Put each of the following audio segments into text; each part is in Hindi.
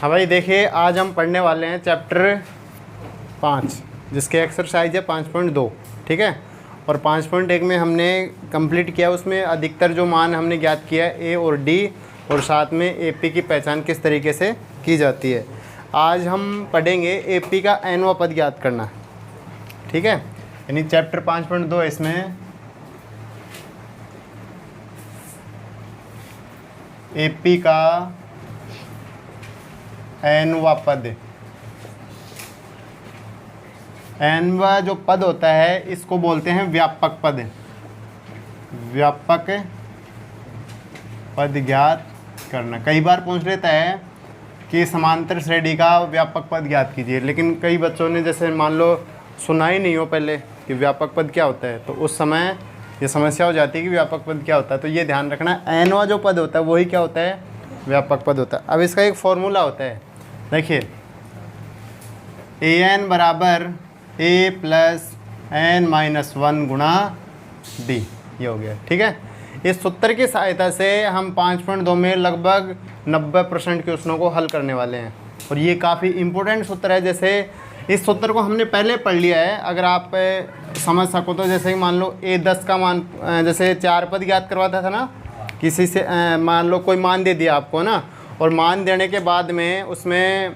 हाँ भाई देखिए, आज हम पढ़ने वाले हैं चैप्टर 5 जिसके एक्सरसाइज है 5.2। ठीक है, और 5.1 में हमने कंप्लीट किया, उसमें अधिकतर जो मान हमने ज्ञात किया है ए और डी, और साथ में एपी की पहचान किस तरीके से की जाती है। आज हम पढ़ेंगे एपी का nवां पद ज्ञात करना। ठीक है, यानी चैप्टर 5.2 इसमें एपी का nवां पद। nवां जो पद होता है इसको बोलते हैं व्यापक पद। व्यापक पद ज्ञात करना। कई बार पूछ लेता है कि समांतर श्रेणी का व्यापक पद ज्ञात कीजिए, लेकिन कई बच्चों ने जैसे मान लो सुना ही नहीं हो पहले कि व्यापक पद क्या होता है, तो उस समय ये समस्या हो जाती है कि व्यापक पद क्या होता है। तो ये ध्यान रखना, nवां जो पद होता है वही क्या होता है, व्यापक पद होता है। अब इसका एक फॉर्मूला होता है, देखिए an बराबर a प्लस n-1 गुणा d, ये हो गया। ठीक है, इस सूत्र की सहायता से हम 5.2 में लगभग 90% क्वेश्चनों को हल करने वाले हैं, और ये काफ़ी इम्पोर्टेंट सूत्र है। जैसे इस सूत्र को हमने पहले पढ़ लिया है, अगर आप समझ सको तो। जैसे मान लो a10 का मान, जैसे 4 पद ज्ञात करवाता था ना किसी से, मान लो कोई मान दे दिया आपको ना, और मान देने के बाद में उसमें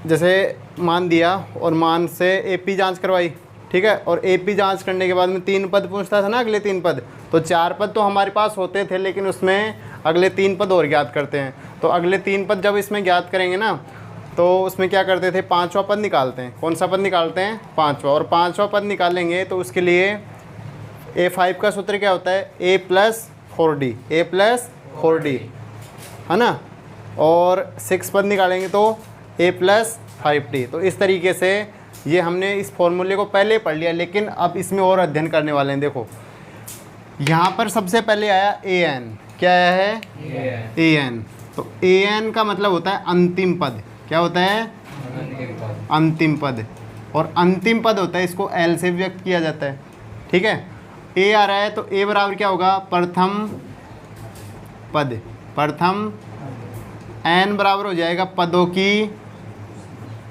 जैसे मान दिया और मान से एपी जांच करवाई। ठीक है, और एपी जांच करने के बाद में 3 पद पूछता था ना, अगले 3 पद। तो 4 पद तो हमारे पास होते थे, लेकिन उसमें अगले 3 पद और ज्ञात करते हैं। तो अगले 3 पद जब इसमें ज्ञात करेंगे ना, तो उसमें क्या करते थे, 5वां पद निकालते हैं। कौन सा पद निकालते हैं, 5वां। और 5वां पद निकालेंगे तो उसके लिए A5 का सूत्र क्या होता है, a प्लस 4d, है ना। और 6 पद निकालेंगे तो a प्लस 5d। तो इस तरीके से ये हमने इस फॉर्मूले को पहले पढ़ लिया, लेकिन अब इसमें और अध्ययन करने वाले हैं। देखो यहाँ पर सबसे पहले आया an। क्या आया है, an। तो an का मतलब होता है अंतिम पद। क्या होता है, अंतिम पद। और अंतिम पद होता है, इसको l से व्यक्त किया जाता है। ठीक है, a आ रहा है तो a बराबर क्या होगा, प्रथम पद। प्रथम n बराबर हो जाएगा पदों की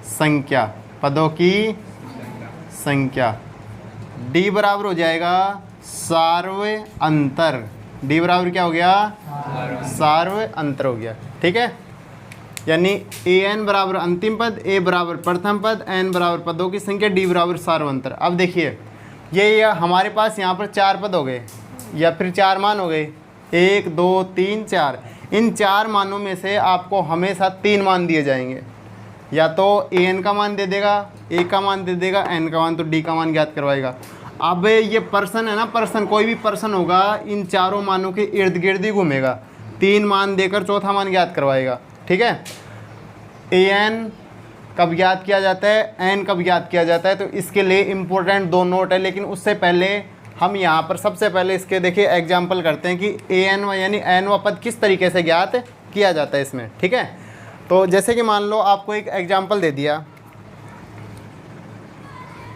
संख्या, पदों की संख्या। d बराबर हो जाएगा सार्व अंतर। d बराबर क्या हो गया, सार्व अंतर हो गया। ठीक है, यानी an बराबर अंतिम पद, a बराबर प्रथम पद, n बराबर पदों की संख्या, d बराबर सार्व अंतर। अब देखिए ये हमारे पास यहाँ पर 4 पद हो गए, या फिर 4 मान हो गए, 1 2 3 4। इन 4 मानों में से आपको हमेशा 3 मान दिए जाएंगे। या तो an का मान दे देगा, a का मान दे देगा, n का मान, तो d का मान ज्ञात करवाएगा। अब ये पर्सन है ना, पर्सन, कोई भी पर्सन होगा, इन चारों मानों के इर्द गिर्द ही घूमेगा, 3 मान देकर चौथा मान ज्ञात करवाएगा। ठीक है, an कब ज्ञात किया जाता है, n कब ज्ञात किया जाता है, तो इसके लिए इम्पोर्टेंट 2 नोट है। लेकिन उससे पहले हम यहाँ पर सबसे पहले इसके देखिए एग्जाम्पल करते हैं कि an यानी nवां पद किस तरीके से ज्ञात किया जाता है इसमें। ठीक है, तो जैसे कि मान लो आपको एक एग्जाम्पल दे दिया,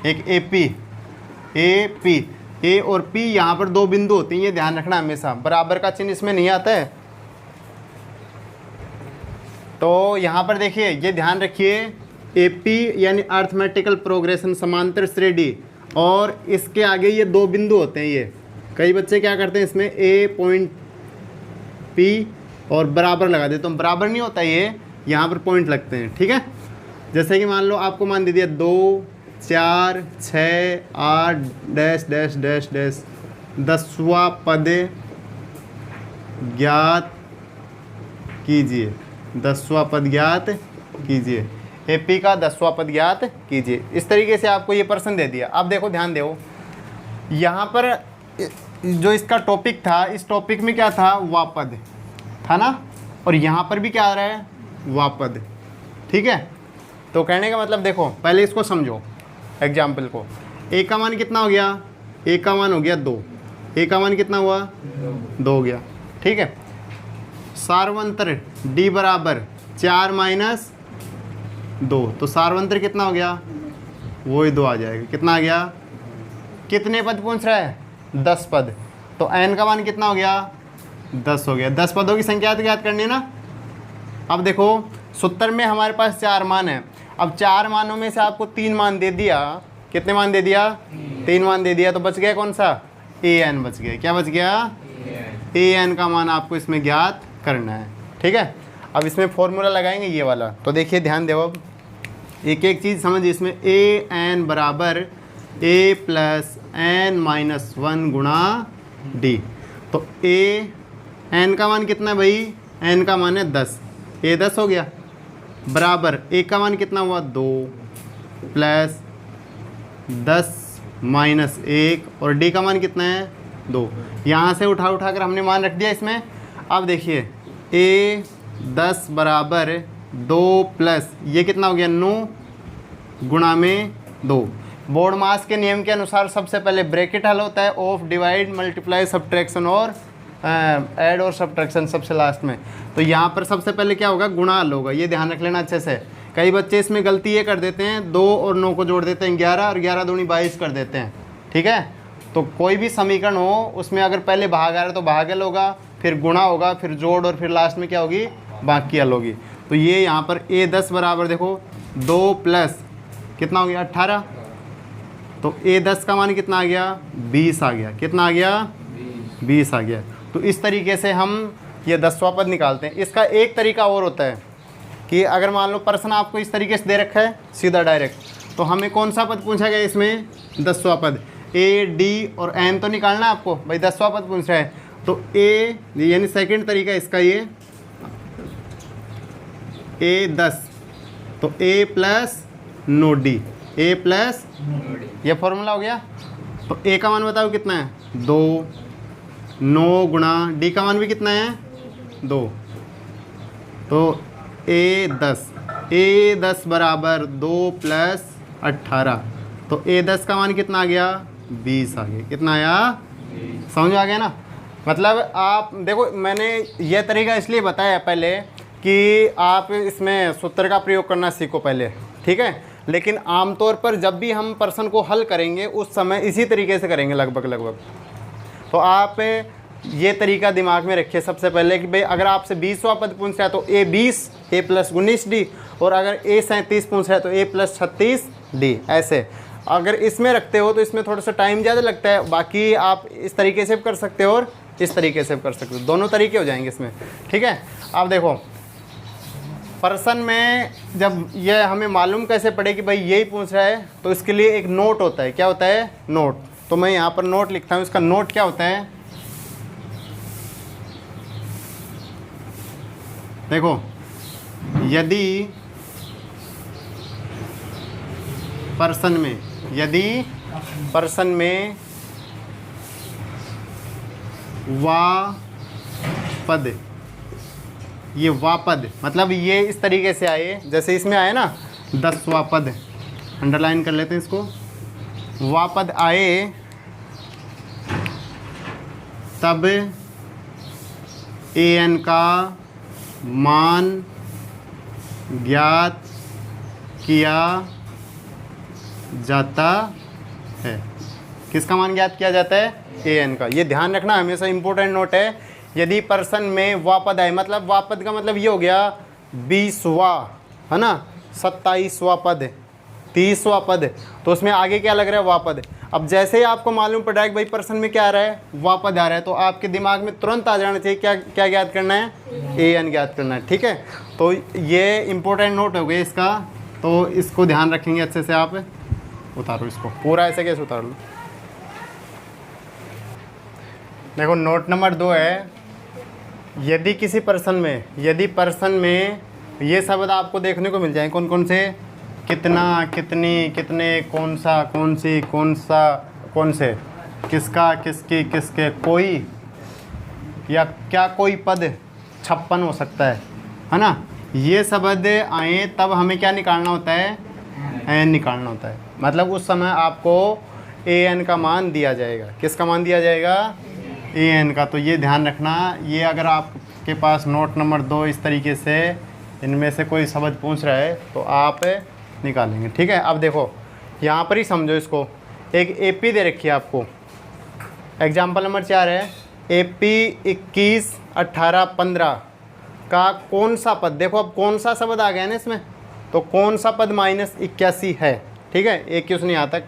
एक a और p, यहाँ पर 2 बिंदु होते हैं, ये ध्यान रखना हमेशा। बराबर का चिन्ह इसमें नहीं आता है। तो यहाँ पर देखिए, ये ध्यान रखिए, AP यानी अर्थमेटिकल प्रोग्रेशन, समांतर श्रेणी, और इसके आगे ये 2 बिंदु होते हैं। ये कई बच्चे क्या करते हैं, इसमें A पॉइंट P और बराबर लगा देते, तो बराबर नहीं होता, ये यहाँ पर पॉइंट लगते हैं। ठीक है, जैसे कि मान लो आपको मान दे दिया 2 4 6 8 डैश डैश डैश डैश, 10वां पद ज्ञात कीजिए, 10वां पद ज्ञात कीजिए, एपी का 10वां पद ज्ञात कीजिए। इस तरीके से आपको ये प्रश्न दे दिया। अब देखो, ध्यान दो, यहाँ पर जो इसका टॉपिक था, इस टॉपिक में क्या था, वापद था ना, और यहाँ पर भी क्या आ रहा है, वापद। ठीक है, तो कहने का मतलब देखो, पहले इसको समझो एग्जाम्पल को। a का मान कितना हो गया, a का मान हो गया 2, a का मान कितना हुआ, 2 हो गया। ठीक है, सार्वंतर d बराबर 4 माइनस 2, तो सार्वंतर कितना हो गया, वही 2 आ जाएगा। कितना आ गया, कितने पद पूछ रहा है, 10 पद। तो n का मान कितना हो गया, 10 हो गया। 10 पदों की संख्या तो ज्ञात करनी है ना। अब देखो सूत्र में हमारे पास 4 मान है। अब 4 मानों में से आपको 3 मान दे दिया। कितने मान दे दिया? 3 मान दे दिया। तो बच गया कौन सा? an बच गया। क्या बच गया? an का मान आपको इसमें ज्ञात करना है। ठीक है, अब इसमें फॉर्मूला लगाएंगे ये वाला। तो देखिए ध्यान दो, अब एक एक चीज़ समझिए। इसमें an बराबर a प्लस n माइनस 1 गुणा d। तो an का मान कितना है भाई? n का मान है 10, a 10 हो गया, बराबर a का मान कितना हुआ? 2 प्लस 10 माइनस 1 और d का मान कितना है? 2। यहाँ से उठा कर हमने मान रख दिया इसमें। अब देखिए a 10 बराबर 2 प्लस ये कितना हो गया? 9 गुणा में 2। बोर्ड मास के नियम के अनुसार सबसे पहले ब्रैकेट हल होता है, ऑफ, डिवाइड, मल्टीप्लाई, सब्ट्रैक्शन और ऐड और सब्ट्रैक्शन सबसे लास्ट में। तो यहाँ पर सबसे पहले क्या होगा? गुणा हल होगा। ये ध्यान रख लेना अच्छे से। कई बच्चे इसमें गलती ये कर देते हैं, 2 और 9 को जोड़ देते हैं 11 और 11 दूनी 22 कर देते हैं। ठीक है, तो कोई भी समीकरण हो उसमें अगर पहले भाग आ रहा है तो भागल होगा, फिर गुणा होगा, फिर जोड़ और फिर लास्ट में क्या होगी? बाकी हल होगी। तो ये यहाँ पर a 10 बराबर देखो 2 प्लस कितना हो गया? 18। तो a 10 का मान कितना आ गया? 20 आ गया। कितना आ गया? 20 आ गया। तो इस तरीके से हम ये 10वां पद निकालते हैं। इसका एक तरीका और होता है कि अगर मान लो प्रश्न आपको इस तरीके से दे रखा है सीधा डायरेक्ट, तो हमें कौन सा पद पूछा गया इसमें? 10वां पद। a d और n तो निकालना है आपको भाई, 10वां पद पूछ रहा है। तो a यानी सेकंड तरीका इसका ये a 10, तो a प्लस नो डी, a प्लस ये फॉर्मूला हो गया। तो a का मान बताओ कितना है? 2, 9 गुणा d का मान भी कितना है? 2। तो a 10 बराबर 2 प्लस 18। तो a 10 का मान कितना आ गया? 20 आ गया। कितना आया? समझ आ गया ना? मतलब आप देखो, मैंने यह तरीका इसलिए बताया पहले कि आप इसमें सूत्र का प्रयोग करना सीखो पहले। ठीक है, लेकिन आमतौर पर जब भी हम प्रश्न को हल करेंगे उस समय इसी तरीके से करेंगे लगभग। तो आप ये तरीका दिमाग में रखिए सबसे पहले कि भाई अगर आपसे 20वां पद पूछ रहा है तो a 20, a प्लस 19 d, और अगर a 37 पूछ रहा है तो a प्लस 36 d। ऐसे अगर इसमें रखते हो तो इसमें थोड़ा सा टाइम ज़्यादा लगता है। बाकी आप इस तरीके से भी कर सकते हो और इस तरीके से भी कर सकते हो, दोनों तरीके हो जाएंगे इसमें। ठीक है, अब देखो प्रश्न में जब ये हमें मालूम कैसे पड़े कि भाई यही पूछ रहा है, तो इसके लिए एक नोट होता है। क्या होता है? नोट। तो मैं यहाँ पर नोट लिखता हूँ। इसका नोट क्या होता है? देखो, यदि प्रश्न में वा पद, ये वा पद मतलब ये इस तरीके से आए, जैसे इसमें आए ना 10वां पद, अंडरलाइन कर लेते हैं इसको। वा पद आए तब an का मान ज्ञात किया जाता है। किसका मान ज्ञात किया जाता है? an का। ये ध्यान रखना, हमेशा इंपॉर्टेंट नोट है। यदि प्रश्न में वा पद आए, मतलब वा पद का मतलब ये हो गया 20वां, है ना, 27वां पद, 30वां पद, तो उसमें आगे क्या लग रहा है? वा पद। अब जैसे ही आपको मालूम पड़ रहा है कि भाई प्रश्न में क्या आ रहा है? वा पद आ रहा है, तो आपके दिमाग में तुरंत आ जाना चाहिए क्या ज्ञात करना है? an ज्ञात करना है। ठीक है, तो ये इंपॉर्टेंट नोट हो गया इसका, तो इसको ध्यान रखेंगे अच्छे से। आप उतारो इसको पूरा, ऐसे कैसे उतार लो। देखो नोट नंबर 2 है, यदि किसी प्रश्न में ये शब्द आपको देखने को मिल जाए, कौन कौन से? कितना, कितनी, कितने, कौन सा, कौन सी, कौन सा, कौन से, किसका, किसकी, किसके, कोई, या क्या कोई पद 56 हो सकता है ना। ये शब्द आए तब हमें क्या निकालना होता है? n निकालना होता है। मतलब उस समय आपको an का मान दिया जाएगा। किसका मान दिया जाएगा? an का। तो ये ध्यान रखना, ये अगर आपके पास नोट नंबर 2 इस तरीके से इनमें से कोई शब्द पूछ रहा है तो आप निकालेंगे। ठीक है, अब देखो यहाँ पर ही समझो इसको। एक AP दे रखी है आपको, एग्जाम्पल नंबर 4 है AP 21, 18, 15 का कौन सा पद, देखो अब कौन सा शब्द आ गया ना इसमें, तो कौन सा पद -81 है, ठीक है, एक क्वेश्चन यहाँ तक।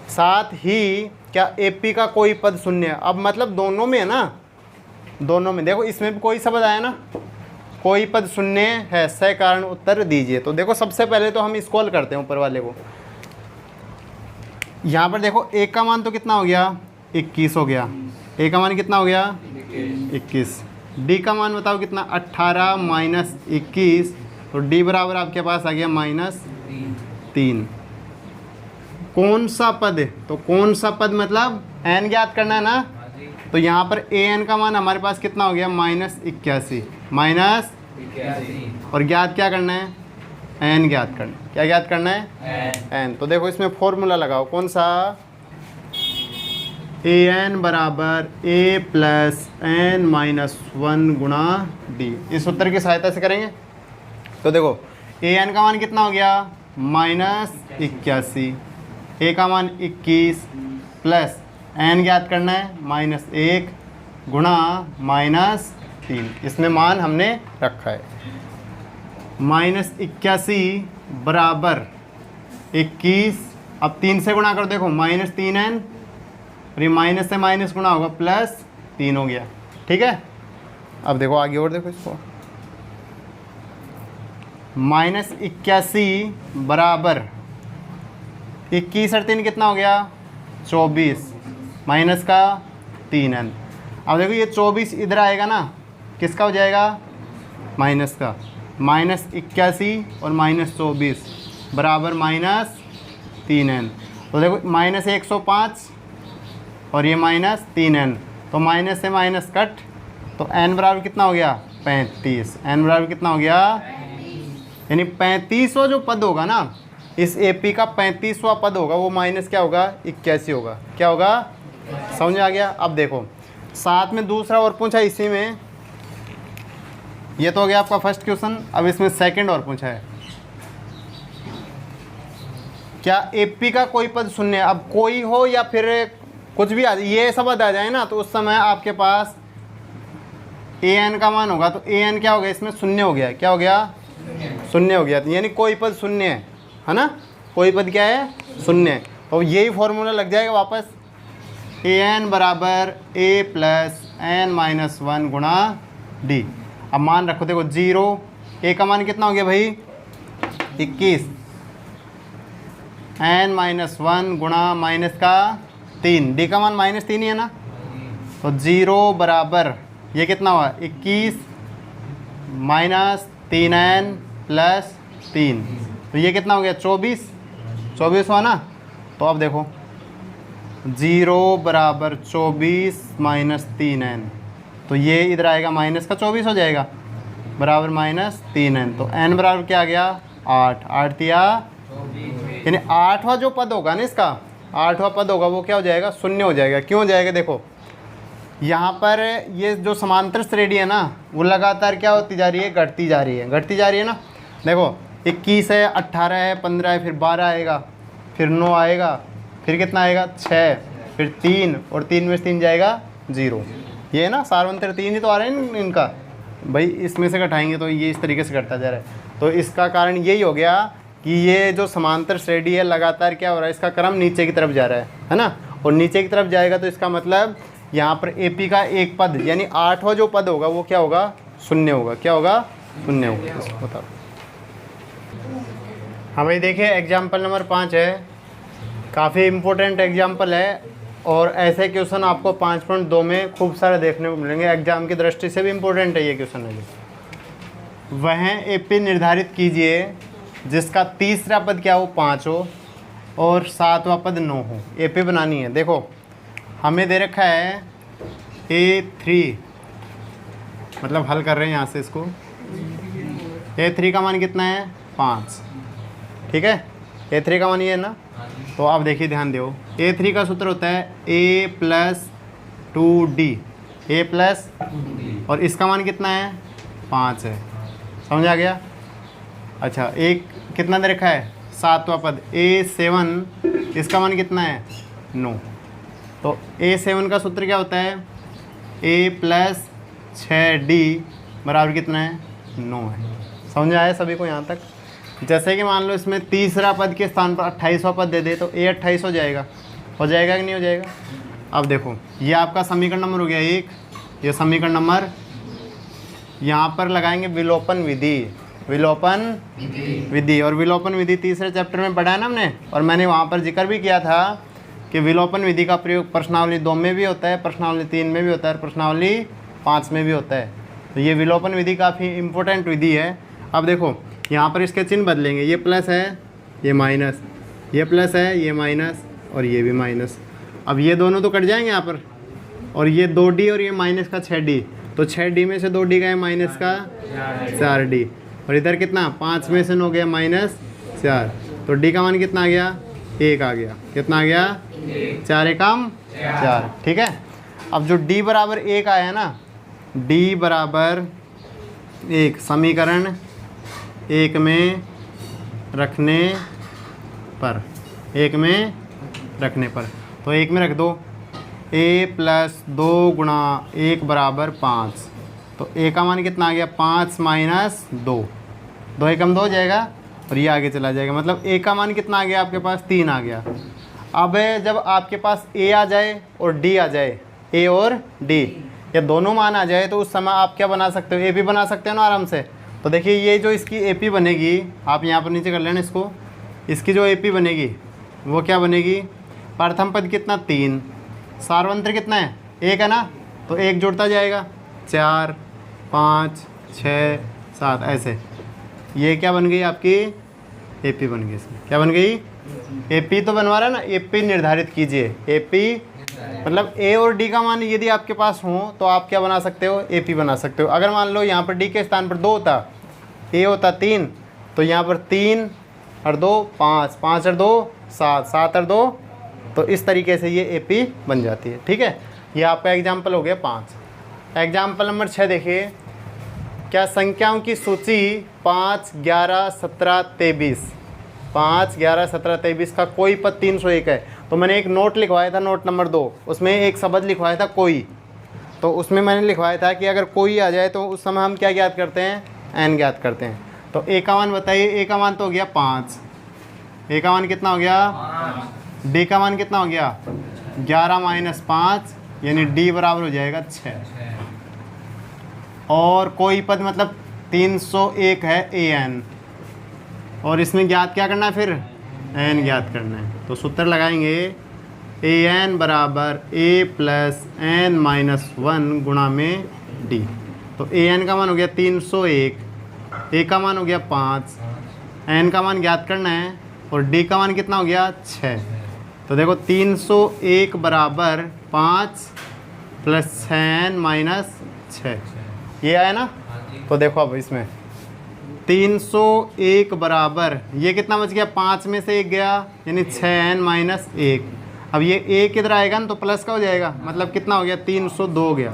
साथ ही क्या AP का कोई पद शून्य है, अब मतलब दोनों में है ना, दोनों में देखो, इसमें भी कोई शब्द आया ना, कोई पद शून्य है, सही कारण उत्तर दीजिए। तो देखो सबसे पहले तो हम इसको हल करते हैं ऊपर वाले को। यहाँ पर देखो A का मान तो कितना हो गया 21 हो गया, A का मान कितना हो गया 21, D का मान बताओ कितना 18 माइनस 21, तो D बराबर आपके पास आ गया -3। कौन सा पद है, तो कौन सा पद मतलब n ज्ञात करना है ना, तो यहाँ पर an का मान हमारे पास कितना हो गया -81 माइनस, और ज्ञात क्या करना है n ज्ञात करना है, क्या ज्ञात करना है n। तो देखो इसमें फॉर्मूला लगाओ, कौन सा, an बराबर a प्लस n माइनस 1 गुणा d, इस उत्तर की सहायता से करेंगे। तो देखो an का मान कितना हो गया -81, a का मान 21 प्लस n ज्ञात करना है -1 गुणा -3, इसमें मान हमने रखा है -81 बराबर 21, अब 3 से गुणा कर देखो -3n, और ये माइनस से माइनस गुणा होगा +3 हो गया, ठीक है। अब देखो आगे और देखो इसको, -81 बराबर 21 और 3 कितना हो गया 24 माइनस का 3n। अब देखो ये 24 इधर आएगा ना, किसका हो जाएगा माइनस का, -81 और -24 बराबर -3n। तो देखो -105 और ये -3n, तो माइनस से माइनस कट, तो n बराबर कितना हो गया 35, n बराबर कितना हो गया, यानी 35वां जो पद होगा ना, इस AP का 35वां पद होगा, वो माइनस क्या होगा 81 होगा, क्या होगा, समझ आ गया। अब देखो साथ में दूसरा और पूछा इसी में, ये तो हो गया आपका फर्स्ट क्वेश्चन। अब इसमें सेकंड और पूछा है, क्या AP का कोई पद शून्य, अब कोई हो या फिर कुछ भी ये शब्द आ जाए ना, तो उस समय आपके पास an का मान होगा, तो an क्या हो गया इसमें शून्य हो गया, क्या हो गया शून्य हो गया, यानी कोई पद शून्य है ना, कोई पद क्या है शून्य, तो यही फॉर्मूला लग जाएगा वापस, an बराबर a प्लस n माइनस 1 गुणा d। अब मान रखो, देखो 0, a का मान कितना हो गया भाई 21, n माइनस 1 गुणा माइनस का 3, d का मान -3 ही है ना, तो 0 बराबर ये कितना हुआ 21 माइनस 3n प्लस 3, तो ये कितना हो गया 24 हुआ ना। तो अब देखो 0 बराबर 24 माइनस 3n, तो ये इधर आएगा माइनस का 24 हो जाएगा, बराबर -3n, तो n बराबर क्या आ गया 8 या, यानी 8वां जो पद होगा ना इसका, 8वां पद होगा वो क्या हो जाएगा शून्य हो जाएगा। क्यों हो जाएगा, देखो यहाँ पर ये जो समांतर श्रेणी है ना, वो लगातार क्या होती जा रही है, घटती जा रही है ना। देखो 21 है, 18 है, 15 है, फिर 12 आएगा, फिर 9 आएगा, फिर कितना आएगा 6, फिर 3, और 3 में से 3 जाएगा 0, ये है ना सार्वंतर 3 ही तो आ रहे हैं इनका भाई, इसमें से घटाएंगे तो ये इस तरीके से घटता जा रहा है। तो इसका कारण यही हो गया कि ये जो समांतर श्रेणी है लगातार क्या हो रहा है, इसका क्रम नीचे की तरफ जा रहा है ना, और नीचे की तरफ जाएगा तो इसका मतलब यहाँ पर AP का एक पद यानी 8वां जो पद होगा वो क्या होगा शून्य होगा, क्या होगा शून्य होगा। इसको बताओ। हाँ भाई देखिए एग्जाम्पल नंबर 5 है, काफ़ी इम्पोर्टेंट एग्जाम्पल है, और ऐसे क्वेश्चन आपको 5.2 में खूब सारे देखने को मिलेंगे, एग्जाम की दृष्टि से भी इम्पोर्टेंट है ये क्वेश्चन है। वह AP निर्धारित कीजिए जिसका तीसरा पद क्या हो 5 हो और 7वां पद 9 हो। AP बनानी है। देखो हमें दे रखा है A3, मतलब हल कर रहे हैं यहाँ से इसको, A3 का मान कितना है 5, ठीक है, A3 का मान ये है ना। तो आप देखिए ध्यान दो, A3 का सूत्र होता है A plus 2D, A plus, और इसका मान कितना है 5 है, समझ आ गया। अच्छा एक कितना दे रखा है 7वां पद A7, इसका मान कितना है 9, तो A7 का सूत्र क्या होता है A प्लस 6D बराबर कितना है 9 है। समझ आया सभी को यहाँ तक? जैसे कि मान लो इसमें तीसरा पद के स्थान पर 28वां पद दे दे तो a 28 हो जाएगा कि नहीं हो जाएगा? अब देखो ये आपका समीकरण नंबर हो गया 1, ये समीकरण नंबर, यहाँ पर लगाएंगे विलोपन विधि, और विलोपन विधि तीसरे चैप्टर में पढ़ा है ना हमने, और मैंने वहाँ पर जिक्र भी किया था कि विलोपन विधि का प्रयोग प्रश्नावली 2 में भी होता है, प्रश्नावली 3 में भी होता है, प्रश्नावली 5 में भी होता है। तो ये विलोपन विधि काफ़ी इंपॉर्टेंट विधि है। अब देखो यहाँ पर इसके चिन्ह बदलेंगे, ये प्लस है ये माइनस, ये प्लस है ये माइनस, और ये भी माइनस। अब ये दोनों तो कट जाएंगे यहाँ पर, और ये 2d और ये माइनस का 6d, तो 6d में से 2d गए माइनस का 4d, और इधर कितना 5 में से 9 गया माइनस 4, तो d का मान कितना आ गया 1 आ गया। कितना आ गया 4 एकम 4। ठीक है। अब जो d बराबर 1 आया है ना, d बराबर 1 समीकरण 1 में रखने पर, 1 में रखने पर, तो 1 में रख दो a प्लस 2 गुणा 1 बराबर 5, तो a का मान कितना आ गया 5 माइनस 2, 2 एकम 2 हो जाएगा, और ये आगे चला जाएगा, मतलब a का मान कितना आ गया आपके पास 3 आ गया। अब जब आपके पास a आ जाए और d आ जाए, a और d ये दोनों मान आ जाए, तो उस समय आप क्या बना सकते हो, AP बना सकते हो ना आराम से। तो देखिए ये जो इसकी AP बनेगी, आप यहाँ पर नीचे कर लेना इसको, इसकी जो AP बनेगी वो क्या बनेगी, प्रथम पद कितना 3, सार्वंत्र कितना है 1 है ना, तो 1 जुड़ता जाएगा 4 5 6 7 ऐसे, ये क्या बन गई आपकी AP बन गई। इसमें क्या बन गई AP तो बनवा रहा है ना, AP निर्धारित कीजिए। AP मतलब A और D का मान यदि आपके पास हो तो आप क्या बना सकते हो AP बना सकते हो। अगर मान लो यहाँ पर D के स्थान पर 2 होता, A होता 3, तो यहाँ पर 3 और 2 5, 5 और 2 7, 7 और 2, तो इस तरीके से ये AP बन जाती है। ठीक है, ये आपका एग्जाम्पल हो गया 5। एग्जाम्पल नंबर 6 देखिए, क्या संख्याओं की सूची 5 11 17 23, 5 11 17 23 का कोई पद 301 है। तो मैंने एक नोट लिखवाया था, नोट नंबर 2, उसमें एक शब्द लिखवाया था कोई, तो उसमें मैंने लिखवाया था कि अगर कोई आ जाए तो उस समय हम क्या ज्ञात करते हैं, n ज्ञात करते हैं। तो a का मान बताइए, a का मान तो हो गया 5, a का मान कितना हो गया, d का मान कितना हो गया 11 माइनस 5, यानी d बराबर हो जाएगा 6। और कोई पद मतलब 301 है an, और इसमें ज्ञात क्या करना है, फिर n ज्ञात करना है। तो सूत्र लगाएंगे an बराबर a प्लस n माइनस 1 गुणा में d। तो an का मान हो गया 301, a का मान हो गया 5, n का मान ज्ञात करना है, और d का मान कितना हो गया 6। तो देखो 301 बराबर 5 प्लस 6n माइनस 6, ये आया ना। तो देखो अब इसमें 301 बराबर ये कितना बच गया, 5 में से 1 गया, यानी 6n माइनस 1। अब ये 1 किधर आएगा ना, तो प्लस का हो जाएगा, मतलब कितना हो गया 302 हो गया,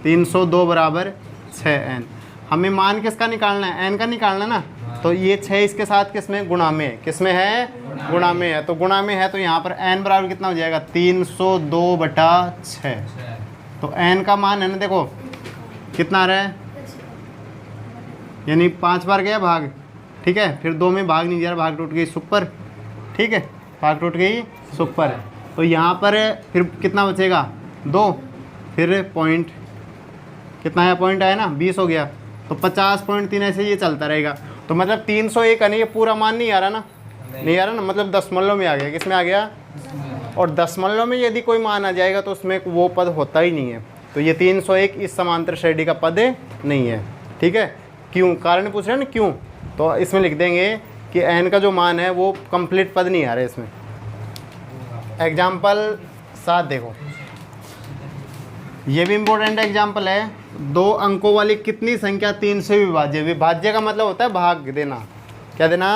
302 बराबर 6n। हमें मान किसका निकालना है, n का निकालना ना। तो ये 6 इसके साथ किसमें, गुणा में, किसमें है, गुणा में है। तो गुणा में है तो यहाँ पर n बराबर कितना हो जाएगा 302 बटा 6। तो n का मान है ना, देखो कितना आ रहा है, यानी 5 बार गया भाग। ठीक है, फिर 2 में भाग नहीं जा रहा, भाग टूट गई सुपर। ठीक है, भाग टूट गई सुपर। तो यहाँ पर फिर कितना बचेगा 2, फिर पॉइंट कितना है, पॉइंट आया ना 20 हो गया, तो 50.3 ऐसे ये चलता रहेगा। तो मतलब 301 है ना, ये पूरा मान नहीं आ रहा ना, नहीं आ रहा ना, मतलब दशमलव में आ गया। किस में आ गया, और दशमलव में यदि कोई मान आ जाएगा तो उसमें वो पद होता ही नहीं है। तो ये 301 इस समांतर श्रेणी का पद नहीं है। ठीक है, क्यों, कारण पूछ रहे हैं ना क्यों, तो इसमें लिख देंगे कि n का जो मान है वो कंप्लीट पद नहीं आ रहा है इसमें। एग्जाम्पल 7 देखो, ये भी इम्पोर्टेंट एग्जाम्पल है। 2 अंकों वाली कितनी संख्या 3 से विभाज्य, विभाज्य का मतलब होता है भाग देना, क्या देना।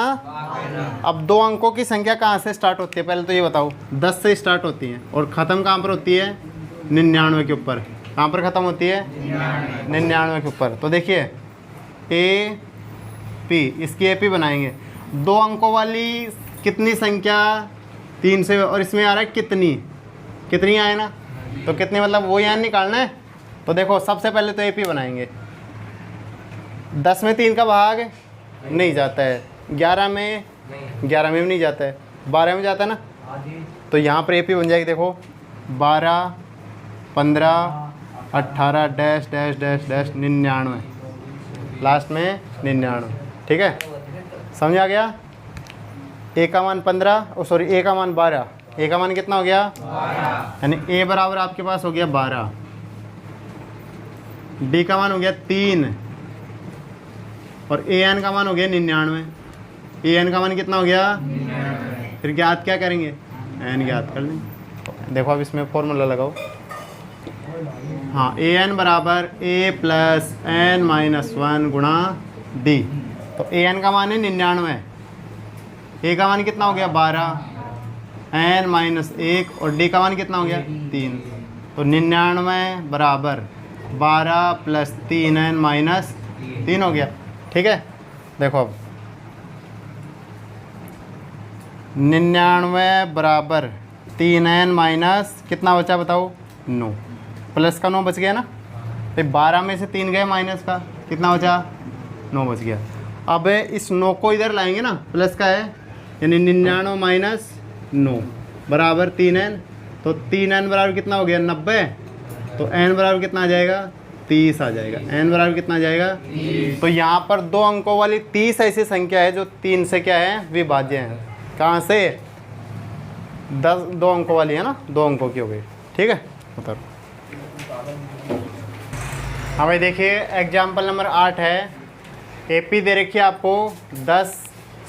अब 2 अंकों की संख्या कहाँ से स्टार्ट होती है, पहले तो ये बताओ। 10 से स्टार्ट होती है, और ख़त्म कहाँ पर होती है, 99 के ऊपर। कहाँ पर ख़त्म होती है, 99 के ऊपर। तो देखिए ए पी, इसकी ए पी बनाएंगे। 2 अंकों वाली कितनी संख्या 3 से, और इसमें आ रहा है कितनी, कितनी आए ना, तो कितनी मतलब वो यहाँ निकालना है। तो देखो सबसे पहले तो ए पी बनाएंगे, 10 में 3 का भाग नहीं जाता है, 11 में भी नहीं जाता है, 12 में जाता है ना। तो यहाँ पर AP बन जाएगी, देखो 12, 15, 18 dash dash dash dash 99, last में 99। ठीक है, समझ आ गया। A का मान 15, सॉरी A का मान 12, A का मान कितना हो गया 12, यानी A बराबर आपके पास हो गया 12। D का मान हो गया 3 और AN का मान हो गया 99। AN का मान कितना हो गया 99। फिर ज्ञात क्या करेंगे, N ज्ञात कर लेंगे। देखो अब इसमें फॉर्मूला लगाओ। हाँ, AN बराबर A प्लस N माइनस 1 गुणा D। तो AN का मान है 99, A का मान कितना हो गया 12, N माइनस 1 और D का मान कितना हो गया 3। तो 99 बराबर 12 प्लस 3N माइनस 3 हो गया। ठीक है, देखो अब 99 बराबर 3N माइनस कितना बचा बताओ 9, प्लस का 9 बच गया ना। तो 12 में से 3 गए माइनस का, कितना बचा 9 बच गया। अब इस 9 को इधर लाएंगे ना, प्लस का है, यानी 99 माइनस 9 बराबर 3N। तो 3N बराबर कितना हो गया 90। तो N बराबर कितना आ जाएगा 30 आ जाएगा। N बराबर कितना आ जाएगा 30। तो यहाँ पर 2 अंकों वाली 30 ऐसी संख्या है जो 3 से क्या है विभाज्य है। कहाँ से 2 अंकों वाली है ना, 2 अंकों की हो गई। ठीक है, उतर। हाँ भाई देखिए, एग्जाम्पल नंबर 8 है। AP दे रखी है आपको 10,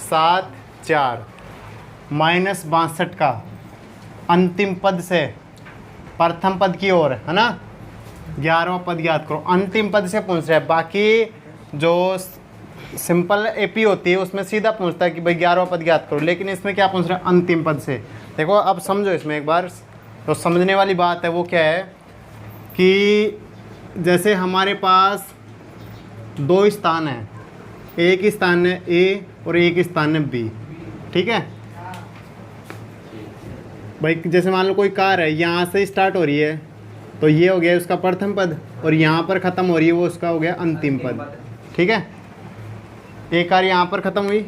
7, 4 माइनस 62 का अंतिम पद से प्रथम पद की ओर है ना, 11वां पद याद करो। अंतिम पद से पूछ रहा है, बाकी जो सिंपल AP होती है उसमें सीधा पूछता है कि भाई 11वां पद याद करो, लेकिन इसमें क्या पूछ रहा है अंतिम पद से। देखो अब समझो इसमें एक बार, तो समझने वाली बात है वो क्या है कि जैसे हमारे पास 2 स्थान हैं, एक स्थान है A और एक स्थान है B। ठीक है भाई, जैसे मान लो कोई कार है, यहाँ से स्टार्ट हो रही है तो ये हो गया उसका प्रथम पद, और यहाँ पर ख़त्म हो रही है वो उसका हो गया अंतिम पद। ठीक है, एक कार यहाँ पर ख़त्म हुई,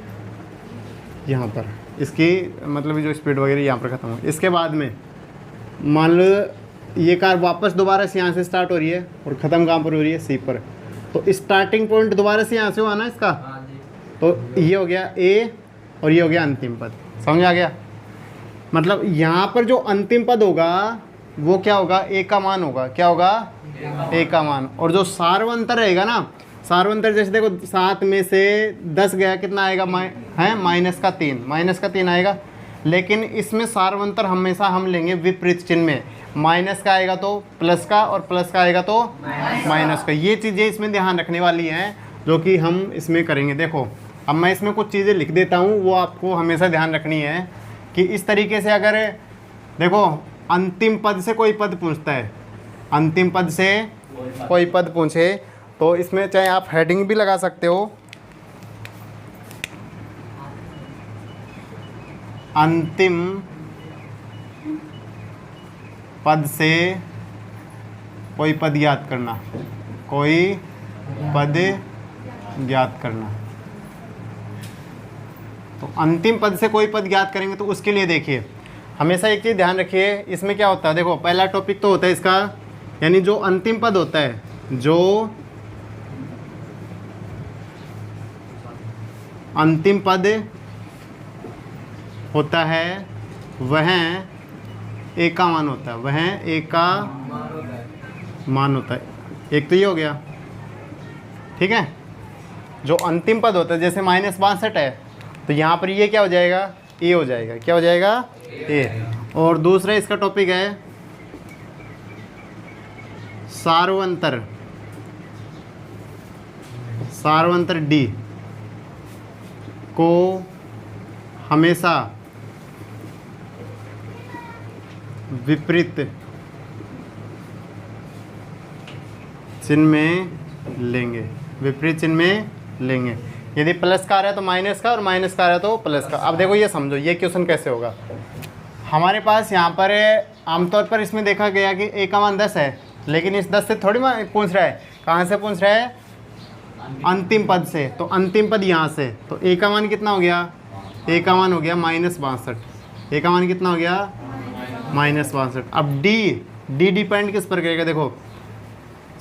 यहाँ पर इसकी मतलब जो स्पीड वगैरह यहाँ पर ख़त्म हुई। इसके बाद में मान लो ये कार वापस दोबारा से यहाँ से स्टार्ट हो रही है और ख़त्म कहाँ पर हो रही है C पर। तो स्टार्टिंग पॉइंट दोबारा से यहाँ से हुआ ना इसका, तो ये हो गया A और ये हो गया अंतिम पद। समझ आ गया। मतलब यहाँ पर जो अंतिम पद होगा वो क्या होगा, A का मान होगा। क्या होगा A का मान। और जो सार्वंतर रहेगा ना, सार्वंतर जैसे देखो 7 में से 10 गया, कितना आएगा माइनस का 3 आएगा। लेकिन इसमें सार्वंतर हमेशा हम लेंगे विपरीत चिन्ह में, माइनस का आएगा तो प्लस का और प्लस का आएगा तो माइनस का। ये चीज़ें इसमें ध्यान रखने वाली हैं जो कि हम इसमें करेंगे। देखो अब मैं इसमें कुछ चीज़ें लिख देता हूँ, वो आपको हमेशा ध्यान रखनी है कि इस तरीके से अगर देखो अंतिम पद से कोई पद पूछता है, अंतिम पद से कोई पद पूछे तो इसमें चाहे आप हेडिंग भी लगा सकते हो, अंतिम पद से कोई पद ज्ञात करना, कोई पद ज्ञात करना। तो अंतिम पद से कोई पद ज्ञात करेंगे तो उसके लिए देखिए हमेशा एक चीज़ ध्यान रखिए, इसमें क्या होता है। देखो पहला टॉपिक तो होता है इसका, यानी जो अंतिम पद होता है, जो अंतिम पद होता है वह A का मान होता है, वह A का मान होता है। एक तो ये हो गया। ठीक है, जो अंतिम पद होता है जैसे -62 है तो यहाँ पर ये क्या हो जाएगा A हो जाएगा। क्या हो जाएगा A। और दूसरा इसका टॉपिक है सार्वंतर, सार्वंतर D को हमेशा विपरीत चिन्ह में लेंगे, विपरीत चिन्ह में लेंगे। यदि प्लस का आ रहा है तो माइनस का, और माइनस का आ रहा है तो प्लस का। अब देखो ये समझो ये क्वेश्चन कैसे होगा। हमारे पास यहाँ पर आमतौर पर इसमें देखा गया कि A का मान 10 है, लेकिन इस 10 से थोड़ी पूछ रहा है, कहाँ से पूछ रहा है अंतिम पद से, तो अंतिम पद यहाँ से, तो ए का मान कितना हो गया, ए का मान हो गया -62, ए का मान कितना हो गया -62। अब डी डिपेंड किस पर करेगा, देखो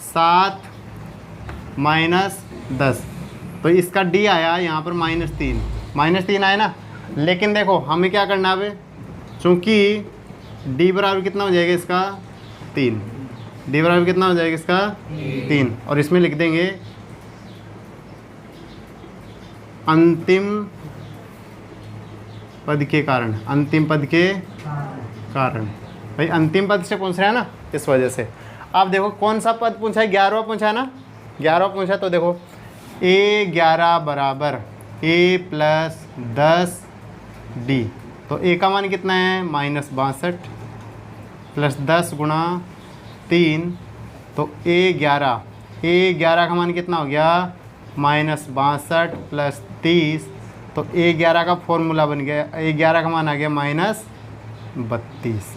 7 - 10, तो इसका डी आया यहाँ पर -3 आया ना। लेकिन देखो हमें क्या करना है अब, चूँकि डी बराबर कितना हो जाएगा इसका 3, डी बराबर कितना हो जाएगा इसका 3, और इसमें लिख देंगे अंतिम पद के कारण, अंतिम पद के कारण, भाई अंतिम पद से पूछ रहा है ना, इस वजह से। अब देखो कौन सा पद पूछा है, 11वां पूछा है ना, 11वां पूछा, तो देखो A11 बराबर A + 10 D, तो A का मान कितना है -62 + 10 × 3, तो A11 का मान कितना हो गया -62 + 30, तो A11 का फॉर्मूला बन गया, A11 का मान आ गया -32।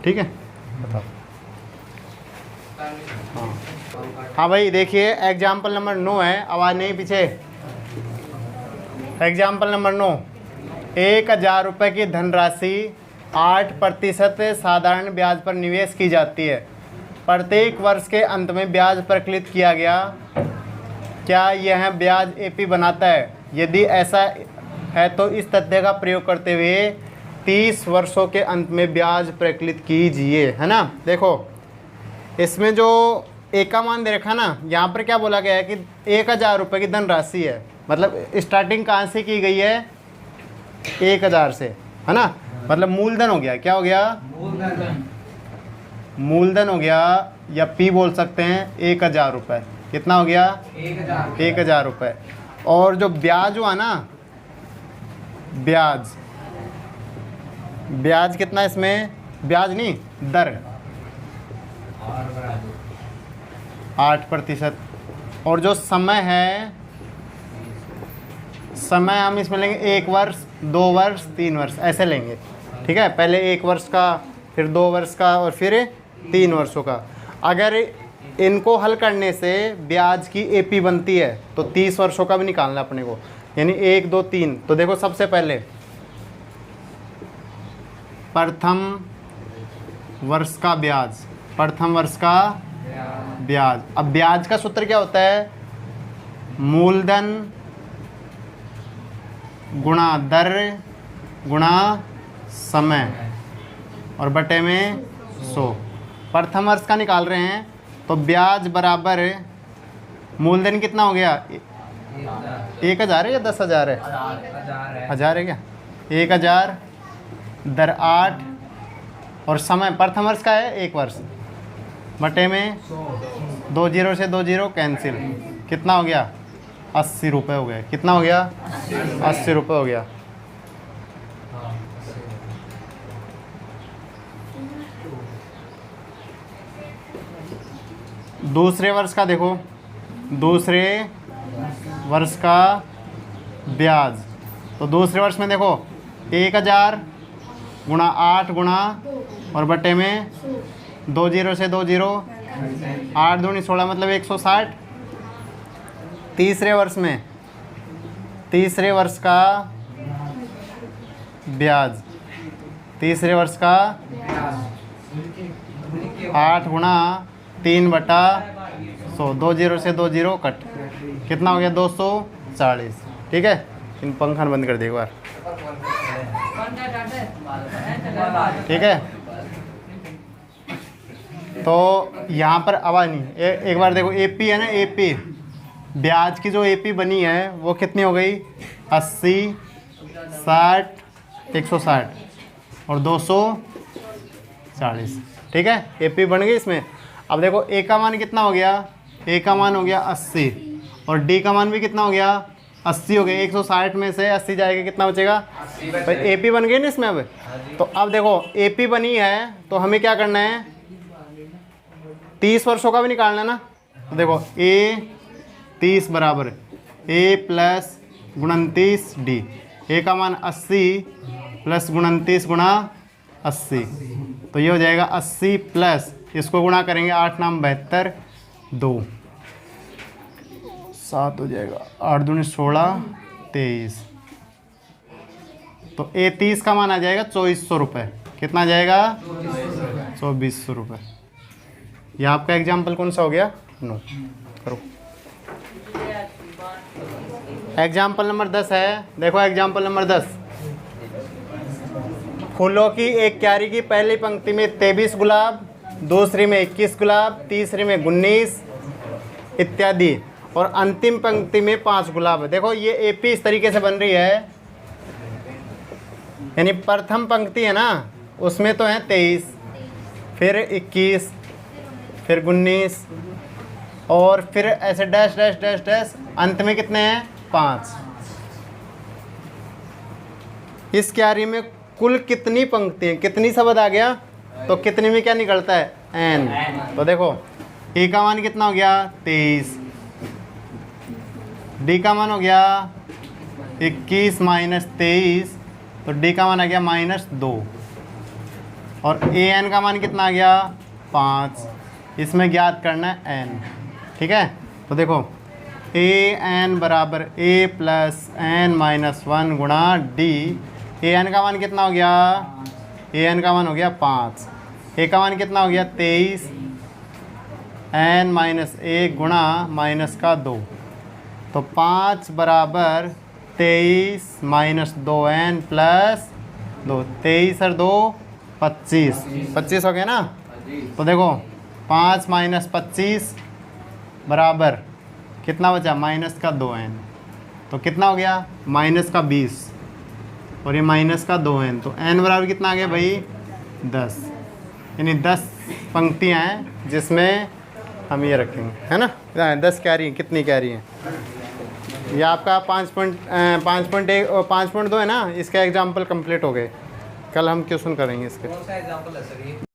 ठीक है, बताओ। हाँ भाई देखिए एग्जाम्पल नंबर 9 है, आवाज़ नहीं पीछे। एग्जाम्पल नंबर 9, 1000 रुपये की धनराशि 8% साधारण ब्याज पर निवेश की जाती है। प्रत्येक वर्ष के अंत में ब्याज प्रकलित किया गया, क्या यह ब्याज एपी बनाता है? यदि ऐसा है तो इस तथ्य का प्रयोग करते हुए 30 वर्षों के अंत में ब्याज प्रकलित कीजिए, है ना। देखो इसमें जो ए का मान दे रखा ना, यहाँ पर क्या बोला गया है कि 1000 रुपये की धनराशि है, मतलब स्टार्टिंग कहाँ से की गई है 1000 से, है ना, मतलब मूलधन हो गया, क्या हो गया मूलधन हो गया, या पी बोल सकते हैं 1000 रुपये। कितना हो गया 1000 रुपये। और जो ब्याज हुआ ना, ब्याज कितना इसमें, ब्याज नहीं दर 8%, और जो समय है, समय हम इसमें लेंगे 1 वर्ष 2 वर्ष 3 वर्ष ऐसे लेंगे, ठीक है। पहले 1 वर्ष का, फिर 2 वर्ष का, और फिर 3 वर्षों का। अगर इनको हल करने से ब्याज की एपी बनती है तो 30 वर्षों का भी निकालना अपने को, यानी 1 2 3। तो देखो सबसे पहले प्रथम वर्ष का ब्याज, प्रथम वर्ष का ब्याज। अब ब्याज का सूत्र क्या होता है, मूलधन गुणा दर गुणा समय और बटे में 100। प्रथम वर्ष का निकाल रहे हैं तो ब्याज बराबर मूलधन कितना हो गया 1000 है या 10,000 है, 1000 है क्या, 1000 दर 8, और समय प्रथम वर्ष का है 1 वर्ष, बटे में 2 0 से 2 0 कैंसिल, कितना हो गया 80 रुपये हो गए। कितना हो गया 80 रुपये हो गया। दूसरे वर्ष का देखो, दूसरे वर्ष का ब्याज, तो दूसरे वर्ष में देखो 1000 गुणा 8 गुणा और बटे में 2 0 से 2 0, 8 दूनी 16 मतलब 160। तीसरे वर्ष में, तीसरे वर्ष का ब्याज, तीसरे वर्ष का 8 गुणा 3 बटा 100, 2 0 से 2 0 कट, कितना हो गया 240। ठीक है, इन पंखा बंद कर दे एक बार, ठीक है। तो यहाँ पर आवाज़ नहीं, एक बार देखो एपी है ना, एपी ब्याज की जो एपी बनी है वो कितनी हो गई 80 60 160 और 240। ठीक है, एपी बन गई इसमें। अब देखो ए का मान कितना हो गया, ए का मान हो गया 80 और डी का मान भी कितना हो गया 80 हो गया। 160 में से 80 जाएगा, कितना बचेगा, भाई एपी बन गई ना इसमें। अब तो अब देखो एपी बनी है तो हमें क्या करना है 30 वर्षों का भी निकालना ना। तो देखो ए 30 बराबर ए प्लस 29 डी, ए का मान 80 प्लस 29 गुणा 80, तो ये हो जाएगा 80 प्लस, इसको गुणा करेंगे 8 नाम 72 2, 7 हो जाएगा, 8 दूनी 16, 23। तो ए 30 का मान आ जाएगा 2400 रुपये। कितना आ जाएगा? 2400 रुपये। यह आपका एग्जाम्पल कौन सा हो गया? नो। करो। एग्जाम्पल नंबर 10 है, देखो एग्जाम्पल नंबर 10। फूलों की एक क्यारी की पहली पंक्ति में 23 गुलाब, दूसरी में 21 गुलाब, तीसरी में 19 इत्यादि, और अंतिम पंक्ति में 5 गुलाब है। देखो ये एपी इस तरीके से बन रही है, यानी प्रथम पंक्ति है ना, उसमें तो है 23, फिर 21, फिर 19, और फिर ऐसे डैश डैश डैश डैश, अंत में कितने हैं? 5। इस क्यारी में कुल कितनी पंक्तियाँ, कितनी शब्द आ गया? तो कितनी में क्या निकलता है? n। तो देखो ए का मान कितना हो गया? 23। डी का मान हो गया 21 माइनस 23, तो डी का मान आ गया -2, और ए एन का मान कितना आ गया? 5। इसमें ज्ञात करना है n। ठीक है, तो देखो ए एन बराबर ए प्लस एन माइनस 1 गुणा डी। ए एन का मान कितना हो गया? ए एन का मान हो गया 5। ए का मान कितना हो गया? 23, एन माइनस 1 गुणा माइनस का 2, तो 5 बराबर 23 माइनस 2n प्लस 2। 23 और 2 25, 25 हो गया ना। तो देखो 5 माइनस 25 बराबर कितना बचा? माइनस का 2n। तो कितना हो गया? माइनस का 20, और ये माइनस का 2n, तो n बराबर कितना आ गया भाई? 10। यानी 10 पंक्तियाँ हैं जिसमें हम ये रखेंगे, है ना। 10 कैरी, कितनी कैरी हैं? ये आपका 5.2 है ना, इसका एग्जाम्पल कंप्लीट हो गए। कल हम क्वेश्चन करेंगे इसके। कौन सा एग्जाम्पल है सर ये?